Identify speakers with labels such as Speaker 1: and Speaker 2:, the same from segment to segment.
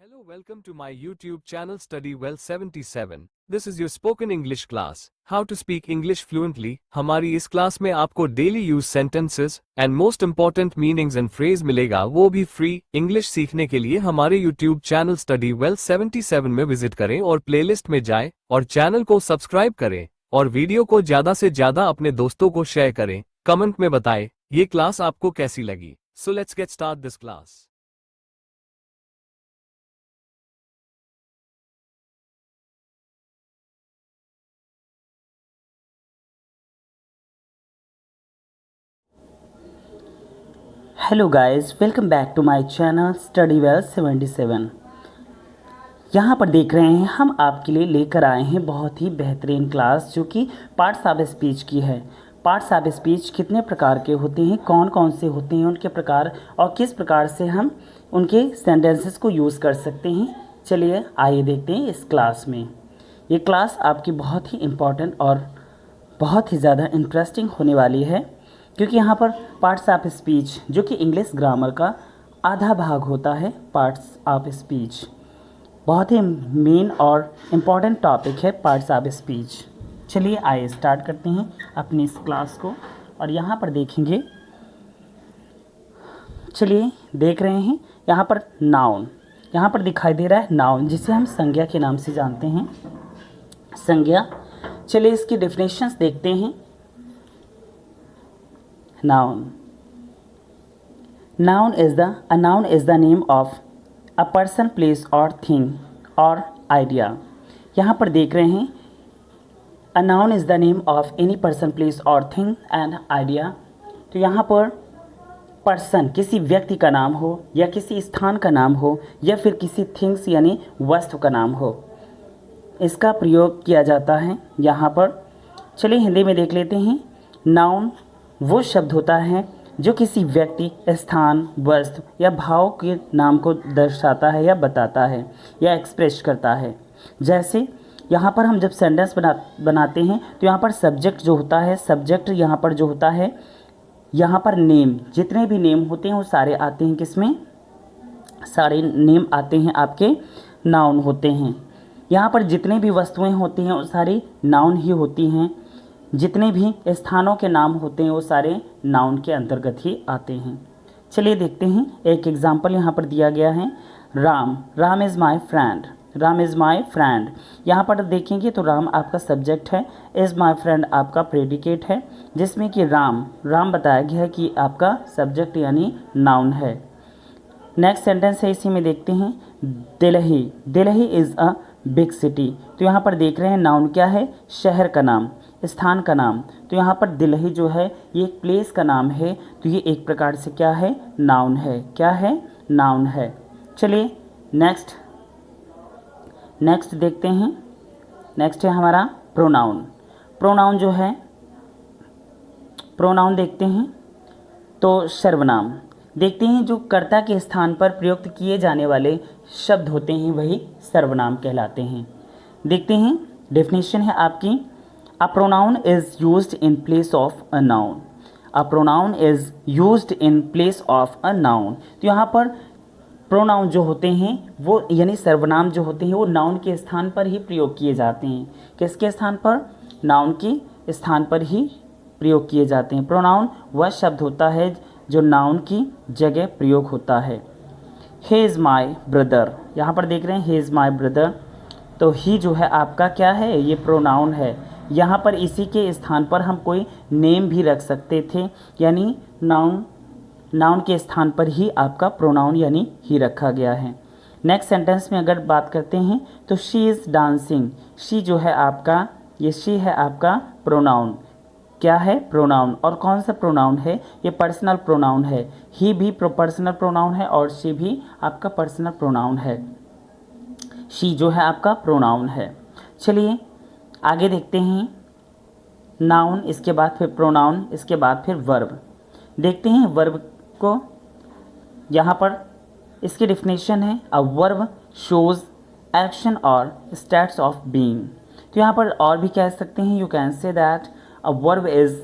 Speaker 1: Hello, welcome to my YouTube channel Study Well 77. This is your spoken English class. How to speak English fluently. हमारी इस class में आपको daily use sentences and most important meanings and phrase मिलेगा, वो भी free. English सीखने के लिए हमारे YouTube चैनल Study Well 77 में विजिट करें और प्लेलिस्ट में जाएं और चैनल को सब्सक्राइब करें और वीडियो को ज़्यादा से ज़्यादा अपने दोस्तों को शेयर करें. कमेंट में बताएं ये क्लास आपको कैसी लगी. So let's get start this class.
Speaker 2: Hello guys, welcome back to my channel study well 77। यहाँ पर देख रहे हैं हम आपके लिए लेकर आए हैं बहुत ही बेहतरीन क्लास जो कि पार्ट्स ऑफ स्पीच की है। पार्ट्स ऑफ स्पीच कितने प्रकार के होते हैं, कौन कौन से होते हैं, उनके प्रकार और किस प्रकार से हम उनके सेंटेंसेस को यूज़ कर सकते हैं। चलिए आइए देखते हैं इस क्लास में। ये क्लास आपकी बहुत ही इम्पॉर्टेंट और बहुत ही ज़्यादा इंटरेस्टिंग होने वाली है, क्योंकि यहाँ पर पार्ट्स ऑफ स्पीच जो कि इंग्लिश ग्रामर का आधा भाग होता है। पार्ट्स ऑफ स्पीच बहुत ही मेन और इम्पॉर्टेंट टॉपिक है, पार्ट्स ऑफ स्पीच। चलिए आइए स्टार्ट करते हैं अपनी इस क्लास को। और यहाँ पर देखेंगे, चलिए देख रहे हैं यहाँ पर नाउन, यहाँ पर दिखाई दे रहा है नाउन, जिसे हम संज्ञा के नाम से जानते हैं, संज्ञा। चलिए इसकी डेफिनेशंस देखते हैं। Noun. A noun is the name of a person, place or thing or idea. यहाँ पर देख रहे हैं a noun is the name of any person, place or thing and idea। तो यहाँ पर person किसी व्यक्ति का नाम हो या किसी स्थान का नाम हो या फिर किसी थिंग्स यानी वस्तु का नाम हो, इसका प्रयोग किया जाता है यहाँ पर। चलिए हिंदी में देख लेते हैं। नाउन वो शब्द होता है जो किसी व्यक्ति, स्थान, वस्तु या भाव के नाम को दर्शाता है या बताता है या एक्सप्रेस करता है। जैसे यहाँ पर हम जब सेंटेंस बनाते हैं तो यहाँ पर सब्जेक्ट जो होता है, सब्जेक्ट यहाँ पर जो होता है, यहाँ पर नेम, जितने भी नेम होते हैं वो सारे आते हैं किसमें, सारे नेम आते हैं आपके नाउन होते हैं। यहाँ पर जितने भी वस्तुएं होती हैं वो सारी नाउन ही होती हैं, जितने भी स्थानों के नाम होते हैं वो सारे नाउन के अंतर्गत ही आते हैं। चलिए देखते हैं, एक एग्जाम्पल यहाँ पर दिया गया है। Ram is my friend, Ram is my friend. यहाँ पर देखेंगे तो राम आपका सब्जेक्ट है, इज़ माई फ्रेंड आपका प्रेडिकेट है, जिसमें कि राम बताया गया है कि आपका सब्जेक्ट यानी नाउन है। नेक्स्ट सेंटेंस है, इसी में देखते हैं। Delhi is a big city. तो यहाँ पर देख रहे हैं नाउन क्या है, शहर का नाम, स्थान का नाम। तो यहाँ पर दिल्ली जो है ये एक प्लेस का नाम है, तो ये एक प्रकार से क्या है, नाउन है। क्या है, नाउन है। चलिए नेक्स्ट देखते हैं। नेक्स्ट है हमारा प्रोनाउन। प्रोनाउन जो है, प्रोनाउन देखते हैं तो सर्वनाम देखते हैं, जो कर्ता के स्थान पर प्रयुक्त किए जाने वाले शब्द होते हैं वही सर्वनाम कहलाते हैं। देखते हैं, डेफिनेशन है आपकी। A pronoun is used in place of a noun. A pronoun is used in place of a noun. तो यहाँ पर प्रोनाउन जो होते हैं वो यानी सर्वनाम जो होते हैं वो नाउन के स्थान पर ही प्रयोग किए जाते हैं। किसके स्थान पर, नाउन के स्थान पर ही प्रयोग किए जाते हैं। प्रोनाउन वह शब्द होता है जो नाउन की जगह प्रयोग होता है। He is my brother, यहाँ पर देख रहे हैं he is my brother, तो ही जो है आपका क्या है, ये प्रोनाउन है। यहाँ पर इसी के स्थान पर हम कोई नेम भी रख सकते थे, यानी नाउन के स्थान पर ही आपका प्रोनाउन यानी ही रखा गया है। नेक्स्ट सेंटेंस में अगर बात करते हैं तो शी इज़ डांसिंग। शी जो है आपका, ये शी है आपका प्रोनाउन। क्या है, प्रोनाउन। और कौन सा प्रोनाउन है, ये पर्सनल प्रोनाउन है। ही भी पर्सनल प्रोनाउन है और शी भी आपका पर्सनल प्रोनाउन है। शी जो है आपका प्रोनाउन है। चलिए आगे देखते हैं। नाउन, इसके बाद फिर प्रोनाउन, इसके बाद फिर वर्ब। देखते हैं वर्ब को। यहाँ पर इसकी डेफिनेशन है, अ वर्ब शोज़ एक्शन और स्टेट्स ऑफ बीइंग। तो यहाँ पर और भी कह सकते हैं, you can say that a verb is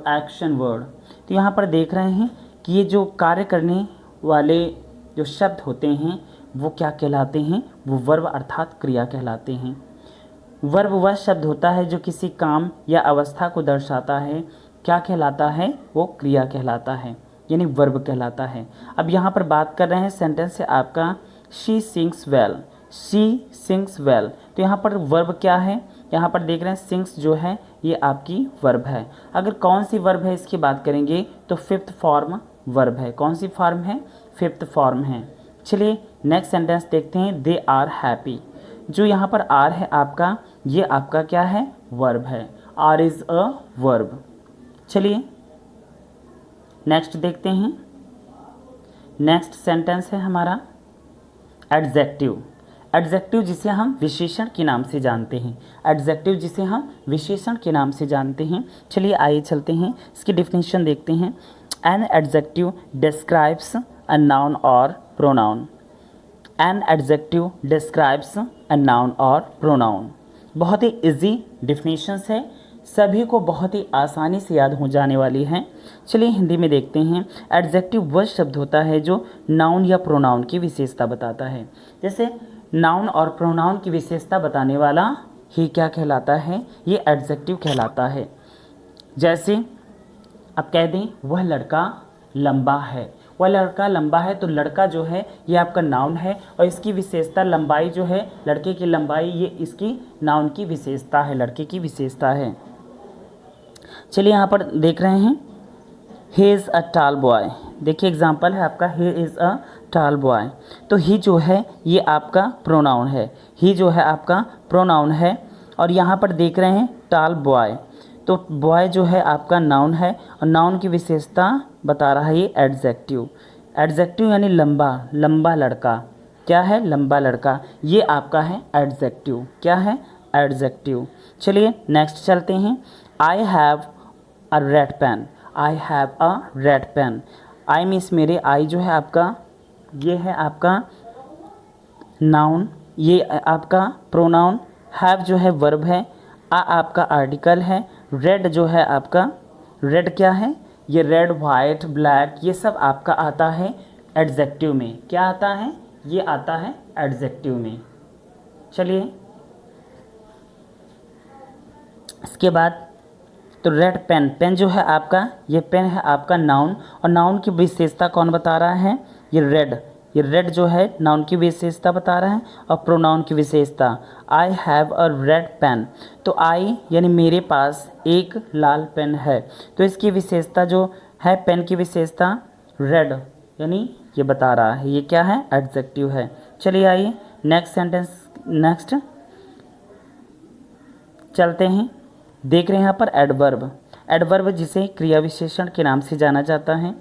Speaker 2: action word. तो यहाँ पर देख रहे हैं कि ये जो कार्य करने वाले जो शब्द होते हैं वो क्या कहलाते हैं? वो वर्ब अर्थात क्रिया कहलाते हैं। वर्ब वह शब्द होता है जो किसी काम या अवस्था को दर्शाता है। क्या कहलाता है? वो क्रिया कहलाता है, यानी वर्ब कहलाता है। अब यहाँ पर बात कर रहे हैं सेंटेंस से आपका she sings well. She sings well, तो यहाँ पर वर्ब क्या है? यहाँ पर देख रहे हैं सिंग्स जो है ये आपकी वर्ब है। अगर कौन सी वर्ब है इसकी बात करेंगे तो फिफ्थ फॉर्म वर्ब है। कौन सी फॉर्म है? फिफ्थ फॉर्म है। चलिए नेक्स्ट सेंटेंस देखते हैं। They are happy. जो यहाँ पर आर है आपका, ये आपका क्या है? वर्ब है। Are is a verb. चलिए नेक्स्ट देखते हैं। नेक्स्ट सेंटेंस है हमारा एडजेक्टिव। एडजेक्टिव जिसे हम विशेषण के नाम से जानते हैं। एडजेक्टिव जिसे हम विशेषण के नाम से जानते हैं। चलिए आइए चलते हैं, इसकी डिफिनीशन देखते हैं। An adjective describes a noun और pronoun. An adjective describes a noun और प्रोनाउन। बहुत ही इजी डिफिनीशंस है, सभी को बहुत ही आसानी से याद हो जाने वाली हैं। चलिए हिंदी में देखते हैं। एडजेक्टिव वह शब्द होता है जो नाउन या प्रोनाउन की विशेषता बताता है। जैसे नाउन और प्रोनाउन की विशेषता बताने वाला ही क्या कहलाता है? ये एडजेक्टिव कहलाता है। जैसे अब कह दें वह लड़का लंबा है। वह लड़का लंबा है, तो लड़का जो है ये आपका नाउन है और इसकी विशेषता लंबाई जो है, लड़के की लंबाई, ये इसकी नाउन की विशेषता है, लड़के की विशेषता है। चलिए यहाँ पर देख रहे हैं ही इज़ अ टाल बॉय। देखिए एग्जाम्पल है आपका ही इज़ अ टाल बॉय। तो ही जो है ये आपका प्रोनाउन है। ही जो है आपका प्रोनाउन है और यहाँ पर देख रहे हैं टाल बॉय, तो बॉय जो है आपका नाउन है और नाउन की विशेषता बता रहा है ये एडजेक्टिव। एडजेक्टिव यानी लंबा, लंबा लड़का। क्या है? लंबा लड़का। ये आपका है एडजेक्टिव। क्या है? एडजेक्टिव। चलिए नेक्स्ट चलते हैं। I have a red pen. I have a red pen. I means मेरे, आई जो है आपका, ये है आपका नाउन, ये आपका प्रोनाउन। हैव जो है वर्ब है। आपका आर्टिकल है। रेड जो है आपका, रेड क्या है? ये रेड, वाइट, ब्लैक, ये सब आपका आता है एडजेक्टिव में। क्या आता है? ये आता है एडजेक्टिव में। चलिए इसके बाद तो रेड पेन, पेन जो है आपका, ये पेन है आपका नाउन और नाउन की विशेषता कौन बता रहा है? ये रेड। ये रेड जो है नाउन की विशेषता बता रहा है और प्रोनाउन की विशेषता। I have a red pen, तो आई यानी मेरे पास एक लाल पेन है, तो इसकी विशेषता जो है, पेन की विशेषता रेड, यानी ये बता रहा है। ये क्या है? एडजेक्टिव है। चलिए आइए नेक्स्ट सेंटेंस, नेक्स्ट चलते हैं। देख रहे हैं यहाँ पर एडवर्ब। एडवर्ब जिसे क्रिया विशेषण के नाम से जाना जाता है।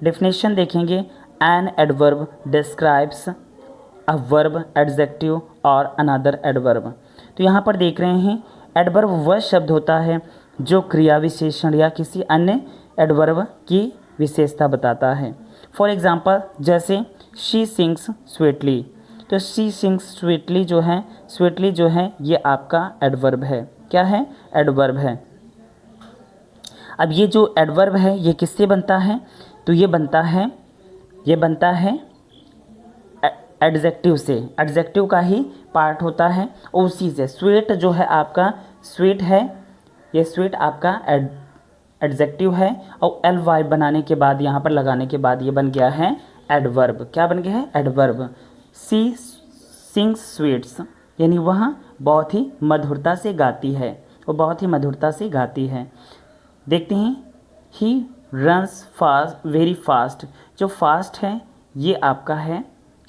Speaker 2: डेफिनेशन देखेंगे। An adverb describes a verb, adjective और अनदर एडवर्ब। तो यहाँ पर देख रहे हैं एडवर्ब वह शब्द होता है जो क्रिया विशेषण या किसी अन्य एडवर्ब की विशेषता बताता है। फॉर एग्जाम्पल जैसे शी सिंग्स स्वीटली, तो शी सिंग्स स्वीटली जो है, स्वीटली जो है ये आपका एडवर्ब है। क्या है? एडवर्ब है। अब ये जो एडवर्ब है ये किससे बनता है? तो ये बनता है एडजेक्टिव से। एडजेक्टिव का ही पार्ट होता है और उसी से। स्वीट जो है आपका, स्वीट है, ये स्वीट आपका एडजेक्टिव है और एल वाई बनाने के बाद, यहाँ पर लगाने के बाद ये बन गया है एडवर्ब। क्या बन गया है? एडवर्ब। सी सिंग्स स्वीट्स, यानी वह बहुत ही मधुरता से गाती है, वो बहुत ही मधुरता से गाती है। देखते हैं he runs fast, very fast. जो फास्ट है ये आपका है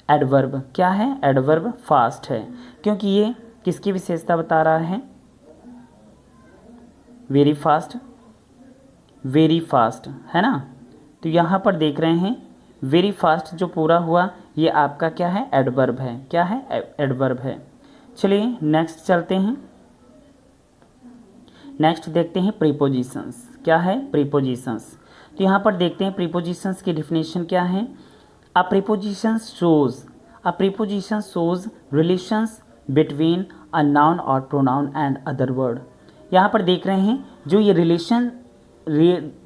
Speaker 2: एडवर्ब। क्या है? एडवर्ब फास्ट है, क्योंकि ये किसकी विशेषता बता रहा है? वेरी फास्ट, वेरी फास्ट है ना। तो यहाँ पर देख रहे हैं वेरी फास्ट जो पूरा हुआ ये आपका क्या है? एडवर्ब है। क्या है? एडवर्ब है। चलिए नेक्स्ट चलते हैं। नेक्स्ट देखते हैं प्रीपोजिशंस। क्या है? प्रीपोजिशंस। तो यहाँ पर देखते हैं प्रीपोजिशंस की डिफिनेशन क्या है। अ preposition shows relations between a noun और प्रोनाउन एंड अदर वर्ड। यहाँ पर देख रहे हैं जो ये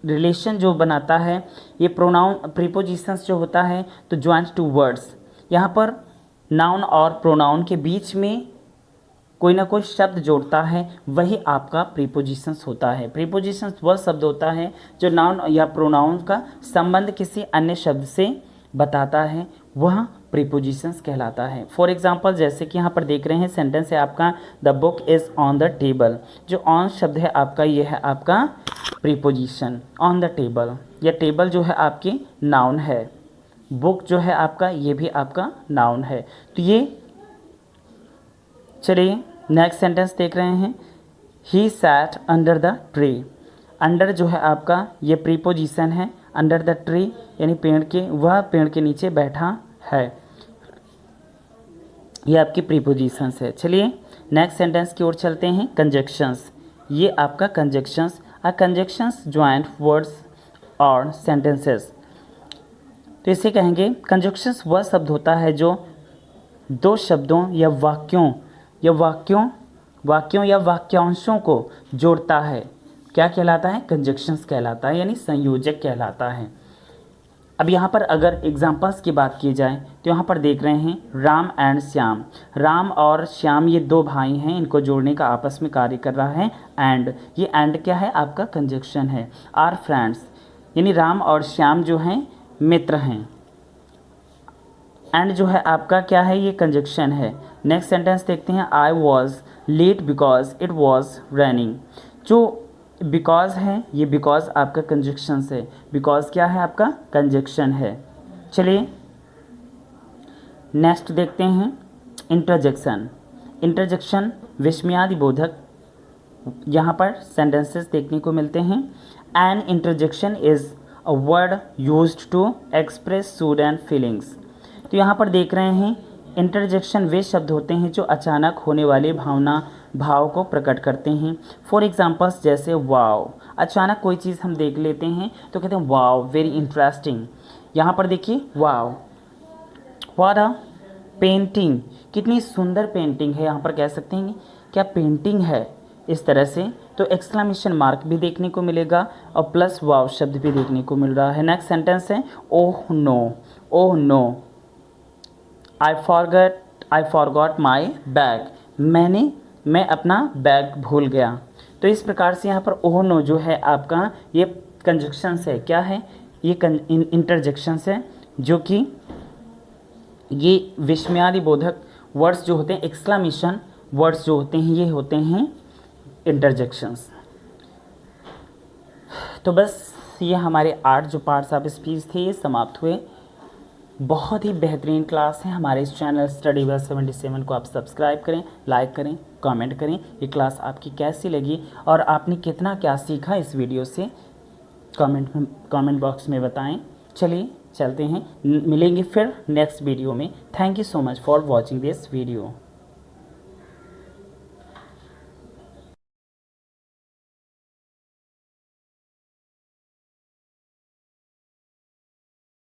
Speaker 2: रिलेशन जो बनाता है ये प्रोनाउन, प्रीपोजिशंस जो होता है तो ज्वाइंट टू वर्ड्स, यहाँ पर नाउन और प्रोनाउन के बीच में कोई ना कोई शब्द जोड़ता है, वही आपका प्रीपोजिशंस होता है। प्रीपोजिशंस वह शब्द होता है जो नाउन या प्रोनाउन का संबंध किसी अन्य शब्द से बताता है, वह प्रीपोजिशंस कहलाता है। फॉर एग्जांपल जैसे कि यहाँ पर देख रहे हैं सेंटेंस है आपका the book is on the table. जो ऑन शब्द है आपका, ये है आपका प्रीपोजिशन ऑन द टेबल। या टेबल जो है आपकी नाउन है, बुक जो है आपका ये भी आपका नाउन है। तो ये चलिए नेक्स्ट सेंटेंस देख रहे हैं। He sat under the tree. Under जो है आपका ये प्रीपोजिशन है, अंडर द ट्री यानी पेड़ के, वह पेड़ के नीचे बैठा है, ये आपकी प्रीपोजिशंस है। चलिए नेक्स्ट सेंटेंस की ओर चलते हैं। कंजक्शंस, ये आपका conjunctions are conjunctions joint words और सेंटेंसेस। तो इसे कहेंगे कंजक्शंस वह शब्द होता है जो दो शब्दों या वाक्यों या वाक्यांशों को जोड़ता है। क्या कहलाता है? कंजक्शंस कहलाता है, यानी संयोजक कहलाता है। अब यहाँ पर अगर एग्जाम्पल्स की बात की जाए तो यहाँ पर देख रहे हैं राम एंड श्याम। राम और श्याम ये दो भाई हैं, इनको जोड़ने का आपस में कार्य कर रहा है एंड। ये एंड क्या है? आपका कंजक्शन है। आर फ्रेंड्स, यानी राम और श्याम जो हैं मित्र हैं। एंड जो है आपका क्या है? ये कंजक्शन है। नेक्स्ट सेंटेंस देखते हैं। I was late because it was raining. जो बिकॉज है, ये बिकॉज आपका कंजक्शन है। बिकॉज क्या है? आपका कंजक्शन है। चलिए नेक्स्ट देखते हैं इंटरजेक्शन। इंटरजेक्शन विस्मयादि बोधक यहाँ पर सेंटेंसेस देखने को मिलते हैं। An interjection is a word used to express sudden and feelings. तो यहाँ पर देख रहे हैं इंटरजेक्शन वे शब्द होते हैं जो अचानक होने वाले भाव को प्रकट करते हैं। फॉर एग्जांपल्स जैसे वाव, अचानक कोई चीज़ हम देख लेते हैं तो कहते हैं वाव वेरी इंटरेस्टिंग। यहाँ पर देखिए वाव, व्हाट अ पेंटिंग, कितनी सुंदर पेंटिंग है, यहाँ पर कह सकते हैं क्या पेंटिंग है, इस तरह से। तो एक्सक्लेमेशन मार्क भी देखने को मिलेगा और प्लस वाव शब्द भी देखने को मिल रहा है। नेक्स्ट सेंटेंस है oh no. Oh no, I forgot my bag. मैं अपना बैग भूल गया। तो इस प्रकार से यहाँ पर ओह नो जो है आपका ये कंजक्शंस है। क्या है? ये इंटरजेक्शंस है, जो कि ये विस्मयादि बोधक वर्ड्स जो होते हैं, एक्सक्लेमेशन वर्ड्स जो होते हैं, ये होते हैं इंटरजेक्शंस। तो बस ये हमारे 8 जो पार्ट्स ऑफ स्पीच थे ये समाप्त हुए। बहुत ही बेहतरीन क्लास है। हमारे इस चैनल स्टडी वेल 77 को आप सब्सक्राइब करें, लाइक करें, कमेंट करें। ये क्लास आपकी कैसी लगी और आपने कितना क्या सीखा इस वीडियो से कमेंट बॉक्स में बताएं। चलिए चलते हैं, मिलेंगे फिर नेक्स्ट वीडियो में। Thank you so much for watching this video.